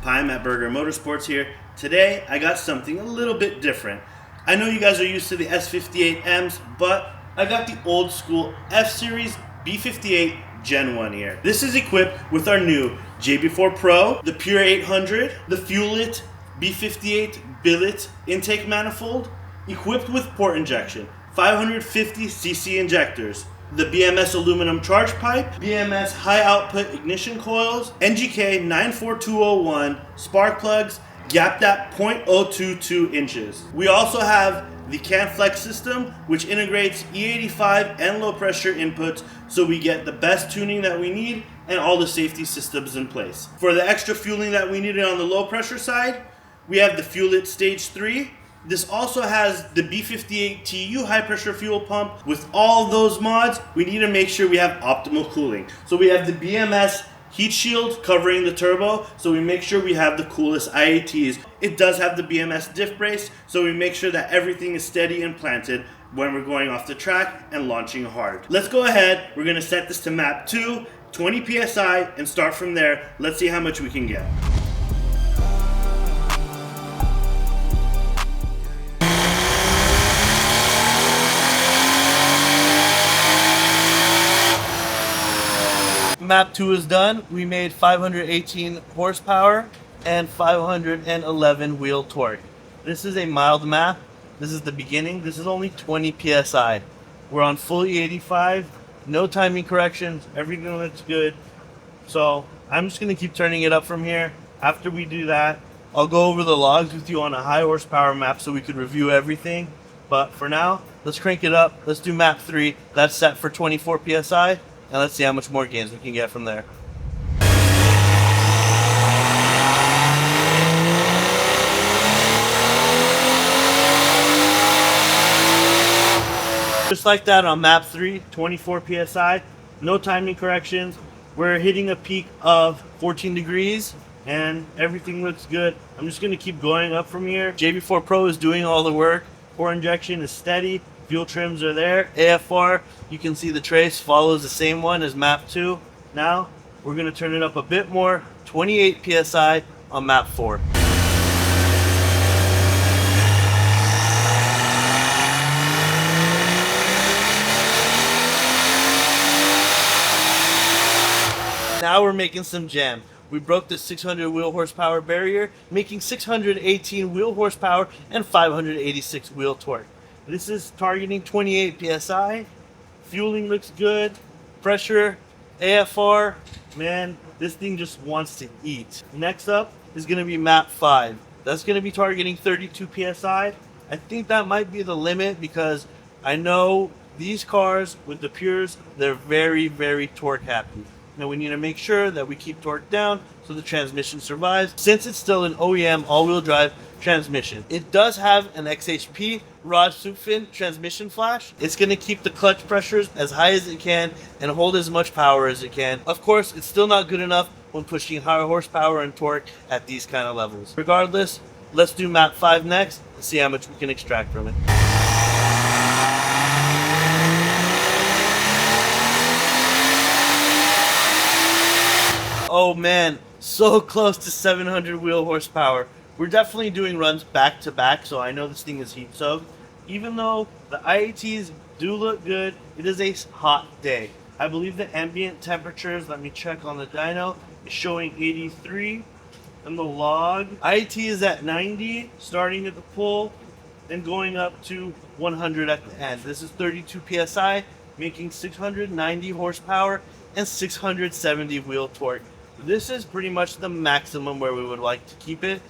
Pime at Burger Motorsports here. Today I got something a little bit different. I know you guys are used to the S58Ms, but I got the old school F-Series B58 Gen 1 here. This is equipped with our new JB4 Pro, the Pure 800, the Fuelit B58 billet intake manifold, equipped with port injection, 550cc injectors, the BMS aluminum charge pipe, BMS high output ignition coils, NGK 94201 spark plugs, gapped at 0.022 inches. We also have the CanFlex system, which integrates E85 and low pressure inputs, so we get the best tuning that we need and all the safety systems in place. For the extra fueling that we needed on the low pressure side, we have the Fuelit Stage 3. This also has the B58 TU high pressure fuel pump. With all those mods, we need to make sure we have optimal cooling. So we have the BMS heat shield covering the turbo, so we make sure we have the coolest IATs. It does have the BMS diff brace, so we make sure that everything is steady and planted when we're going off the track and launching hard. Let's go ahead, we're gonna set this to map 2, 20 PSI, and start from there. Let's see how much we can get. Map 2 is done. We made 518 horsepower and 511 wheel torque. This is a mild map. This is the beginning. This is only 20 PSI. We're on full E85, no timing corrections, everything looks good. So I'm just gonna keep turning it up from here. After we do that, I'll go over the logs with you on a high horsepower map so we could review everything. But for now, let's crank it up. Let's do map 3. That's set for 24 PSI. And let's see how much more gains we can get from there. Just like that on map 3, 24 PSI, no timing corrections. We're hitting a peak of 14 degrees and everything looks good. I'm just gonna keep going up from here. JB4 Pro is doing all the work. Port injection is steady. Fuel trims are there. AFR, you can see the trace follows the same one as map 2. Now we're going to turn it up a bit more, 28 PSI on map 4. Now we're making some jam. We broke the 600 wheel horsepower barrier, making 618 wheel horsepower and 586 wheel torque. This is targeting 28 PSI. Fueling looks good. Pressure, AFR, man, this thing just wants to eat. Next up is gonna be map 5. That's gonna be targeting 32 PSI. I think that might be the limit because I know these cars with the Pures, they're very, very torque happy. Now we need to make sure that we keep torque down so the transmission survives, since it's still an OEM all-wheel drive transmission. It does have an XHP rod soup fin transmission flash. It's going to keep the clutch pressures as high as it can and hold as much power as it can. Of course, it's still not good enough when pushing higher horsepower and torque at these kind of levels. Regardless, let's do map 5 next and see how much we can extract from it. Oh man, so close to 700 wheel horsepower. We're definitely doing runs back to back, so I know this thing is heat soaked. Even though the IATs do look good, it is a hot day. I believe the ambient temperatures, let me check on the dyno, is showing 83 in the log. IAT is at 90, starting at the pull, and going up to 100 at the end. This is 32 PSI, making 690 horsepower and 670 wheel torque. This is pretty much the maximum where we would like to keep it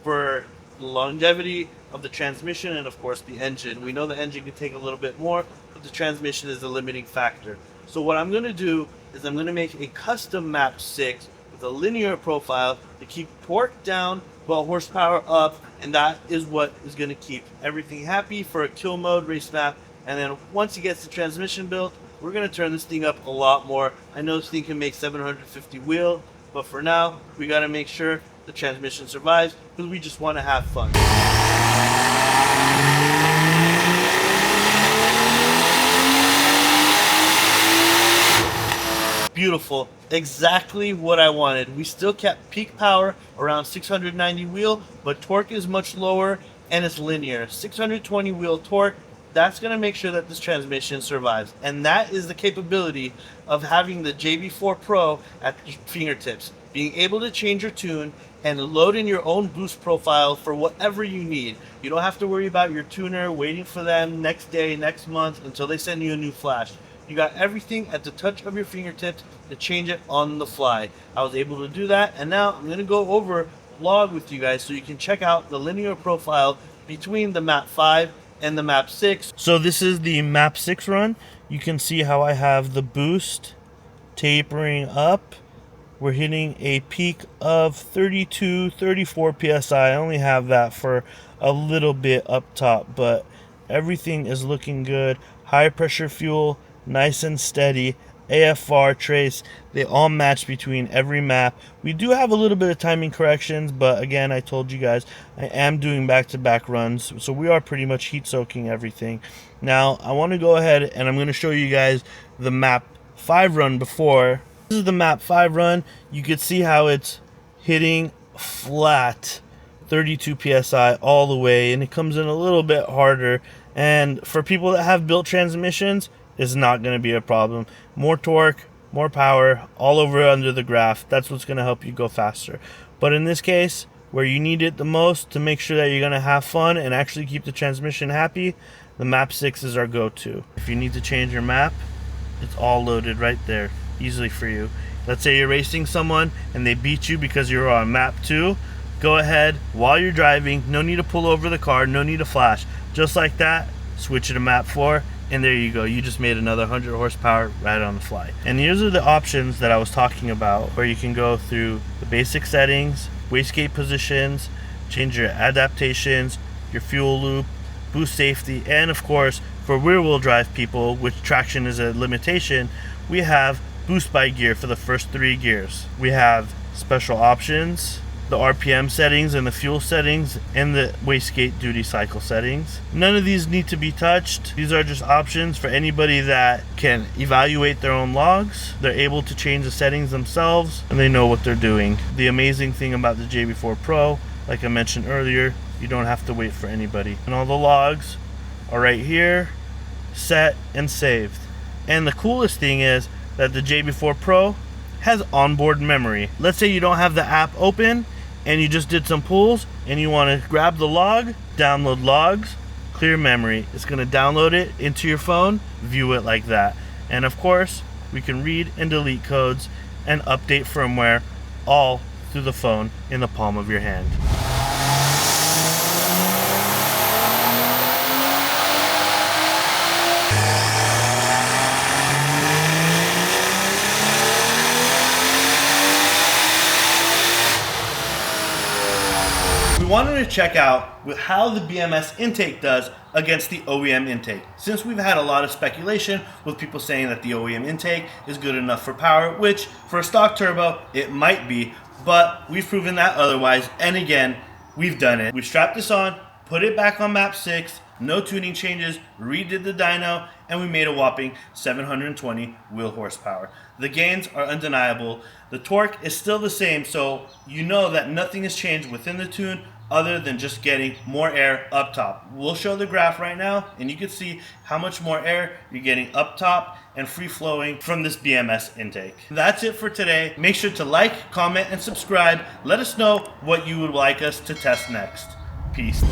for the longevity of the transmission and of course the engine. We know the engine can take a little bit more, but the transmission is the limiting factor. So what I'm going to do is I'm going to make a custom map 6 with a linear profile to keep torque down but horsepower up, and that is what is going to keep everything happy for a kill mode race map. And then once he gets the transmission built, we're going to turn this thing up a lot more. I know this thing can make 750 wheel, but for now, we got to make sure the transmission survives because we just want to have fun. beautiful. Exactly what I wanted. We still kept peak power around 690 wheel, but torque is much lower and it's linear. 620 wheel torque, that's going to make sure that this transmission survives. And that is the capability of having the JB4 Pro at your fingertips. Being able to change your tune and load in your own boost profile for whatever you need. You don't have to worry about your tuner waiting for them next day, next month until they send you a new flash. You got everything at the touch of your fingertips to change it on the fly. I was able to do that, and now I'm going to go over log with you guys so you can check out the linear profile between the map 5 and the map 6. So this is the map 6 run. You can see how I have the boost tapering up. We're hitting a peak of 32, 34 psi. I only have that for a little bit up top, but everything is looking good. High pressure fuel, nice and steady. AFR trace, they all match between every map. We do have a little bit of timing corrections, but again, I told you guys I am doing back-to-back runs, so we are pretty much heat soaking everything. Now I want to go ahead and I'm going to show you guys the map 5 run before. This is the map 5 run. You can see how it's hitting flat 32 psi all the way, and it comes in a little bit harder, and for people that have built transmissions, it's not going to be a problem. More torque, more power, all over under the graph. That's what's going to help you go faster. But in this case, where you need it the most to make sure that you're going to have fun and actually keep the transmission happy, the map 6 is our go-to. If you need to change your map, it's all loaded right there, easily for you. Let's say you're racing someone and they beat you because you're on map 2. Go ahead, while you're driving, no need to pull over the car, no need to flash. Just like that, switch it to map 4. And there you go, you just made another 100 horsepower right on the fly. And these are the options that I was talking about, where you can go through the basic settings, wastegate positions, change your adaptations, your fuel loop, boost safety, and of course, for rear wheel drive people, which traction is a limitation, we have boost by gear for the first 3 gears. We have special options, the RPM settings and the fuel settings, and the wastegate duty cycle settings. None of these need to be touched. These are just options for anybody that can evaluate their own logs. They're able to change the settings themselves and they know what they're doing. The amazing thing about the JB4 Pro, like I mentioned earlier, you don't have to wait for anybody. And all the logs are right here, set and saved. And the coolest thing is that the JB4 Pro has onboard memory. Let's say you don't have the app open and you just did some pulls and you want to grab the log, download logs, clear memory. It's going to download it into your phone, view it like that. And of course, we can read and delete codes and update firmware all through the phone in the palm of your hand. We wanted to check out with how the BMS intake does against the OEM intake. Since we've had a lot of speculation with people saying that the OEM intake is good enough for power, which for a stock turbo, it might be, but we've proven that otherwise. And again, we've done it. We strapped this on, put it back on map 6, no tuning changes, redid the dyno, and we made a whopping 720 wheel horsepower. The gains are undeniable. The torque is still the same, so you know that nothing has changed within the tune other than just getting more air up top. We'll show the graph right now, and you can see how much more air you're getting up top and free flowing from this BMS intake. That's it for today. Make sure to like, comment, and subscribe. Let us know what you would like us to test next. Peace.